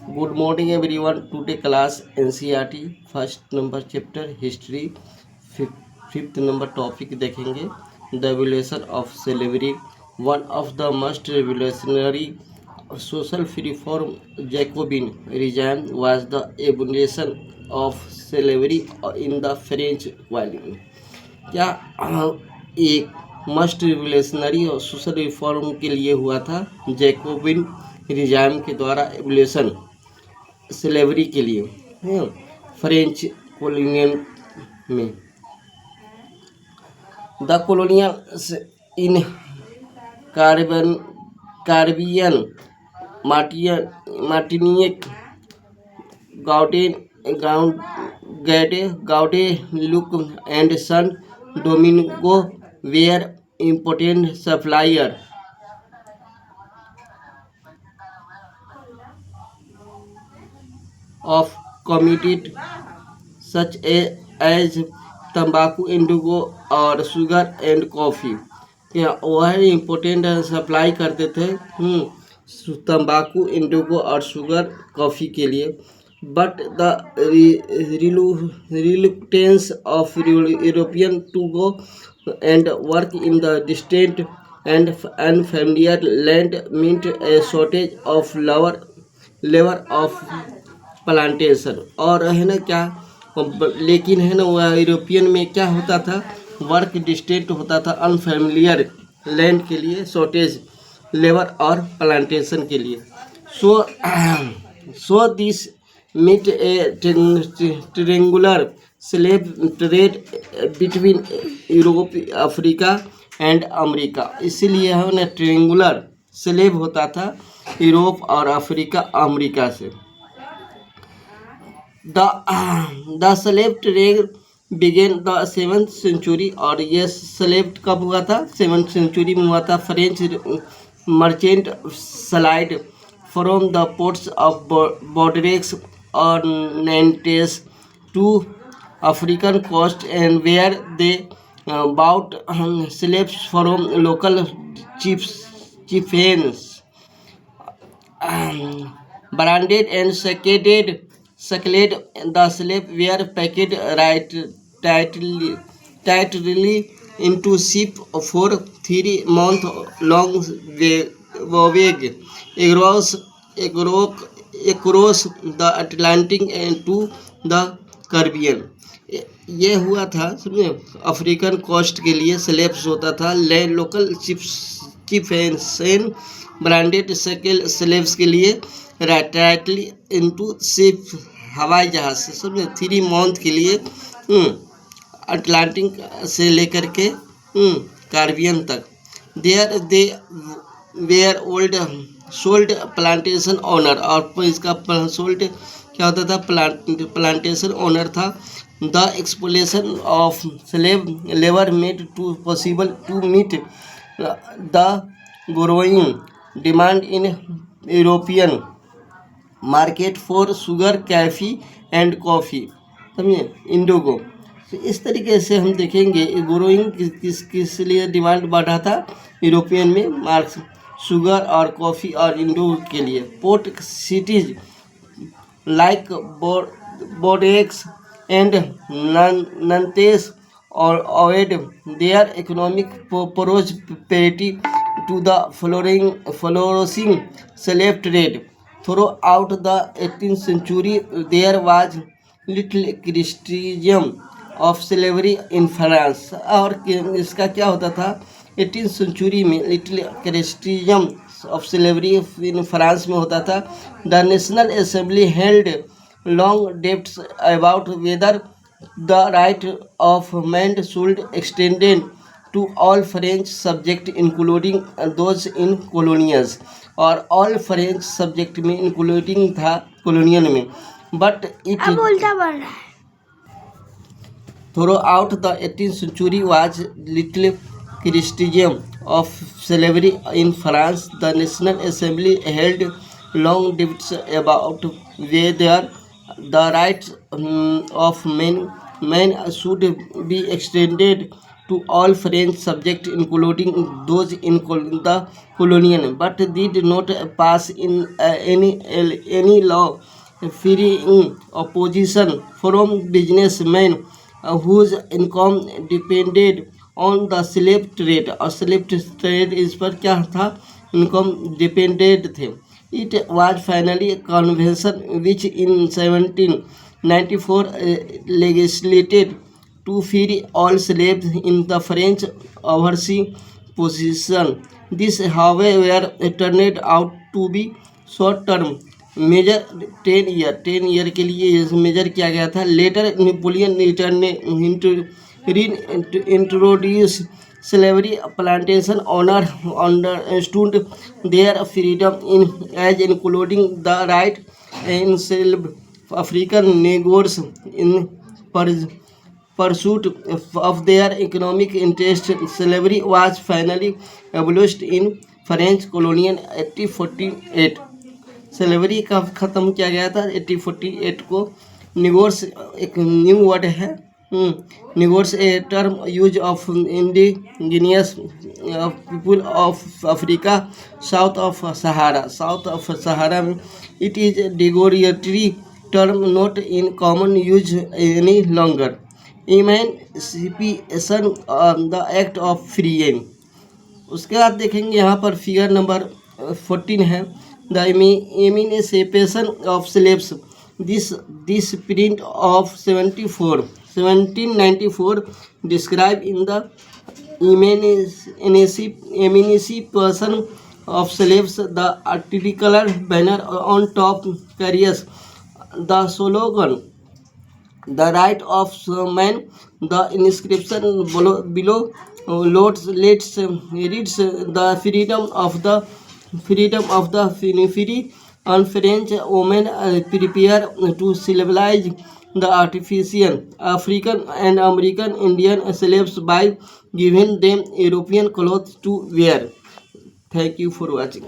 Good morning everyone. Today class NCERT first number chapter history fifth number topic देखेंगे the abolition of slavery one of the most revolutionary social reform Jacobin regime was the abolition of slavery in the French colony. क्या एक must revolutionary और social reform के लिए हुआ था Jacobian regime के द्वारा एवोल्यूशन स्लेवरी के लिए फ्रेंच कॉलोनियल में the colonial in Caribbean Martinique Guadeloupe and San Domingo were important supplier of commodities such as तंबाकू इंडिगो और शुगर एंड कॉफ़ी वह इम्पोर्टेंट सप्लाई करते थे तंबाकू इंडिगो और शुगर कॉफ़ी के लिए but the reluctance of European to go and work in the distant and unfamiliar land meant a shortage of labour of plantation और है ना क्या लेकिन है ना वह यूरोपियन में क्या होता था वर्क डिस्टेंट होता था अनफेमिलियर लैंड के लिए शॉर्टेज लेबर और प्लांटेशन के लिए so this meet a triangular slave trade between Europe Africa and America इसीलिए है ना ट्रेंगुलर स्लेव होता था यूरोप और अफ्रीका अमेरिका से the slave trade began the 7th century और ये स्लेव कब हुआ था 7th सेंचुरी में हुआ था French merchant sailed from the ports of Bordeaux और Nantes to African coast and where they bought slaves from local chieftains branded and seconded the slave were packed tightly into ship for 3 month long voyage across the Atlantic and to the Caribbean. ये हुआ था समझे African coast के लिए slaves होता था local चिफ्स branded slaves के लिए टाइटली इनटू शिप हवाई जहाज से समझे 3 मंथ के लिए अटलांटिक से लेकर के कार्बियन तक there they were old sold plantation owner और इसका सोल्ड क्या होता था प्लांटेशन ओनर था the exploration of slave labour made to possible to meet the growing demand in European market for sugar coffee and coffee समझिए indigo तो इस तरीके से हम देखेंगे ग्रोइंग किस लिए डिमांड बढ़ा था यूरोपियन में मार्क्स शुगर और कॉफ़ी और इंडिगो के लिए port cities like Bordeaux and Nantes और owed their economic prosperity to the flourishing slave trade. Throughout the 18th century, there was little criticism of slavery in France. और इसका क्या होता था 18th century में little criticism of slavery in France में होता था. The National Assembly held long debates about whether the right of man should extend to all French subjects including those in colonies और all French subject में including था colonial में but it throughout the 18th century was little criticism of slavery in France. The National Assembly held long debates about whether the rights of men should be extended to all French subjects, including those in the colonial, but did not pass in any law freeing opposition from businessmen whose income depended on the slave trade. और slave trade इस पर क्या था, income depended थे. It was finally a convention which in 1794 legislated to free all slaves in the French overseas possession. This, however, turned out to be short term measure 10 year के लिए measure किया गया था. Later Napoleon introduce slavery. Plantation owner understood their freedom as including the right enslaved African Negroes in pursuit of their economic interest. Slavery was finally abolished in French colonial 1848. Slavery का ख़त्म किया गया था 1848 को. निगोर्स एक न्यू वर्ड है. Negroes a term use of indigenous people of Africa south of Sahara में. It is derogatory term not in common use any longer. Emancipation the act of freeing. उसके बाद देखेंगे यहाँ पर फिगर नंबर 14 है. The emancipation of slaves. This print of 1794 described in the emancipation of slaves. The articular banner on top carries the slogan, "The right of man." The inscription below reads, "The freedom of the free and French women prepare to civilize the artificial African and American Indian slaves by giving them European clothes to wear." Thank you for watching.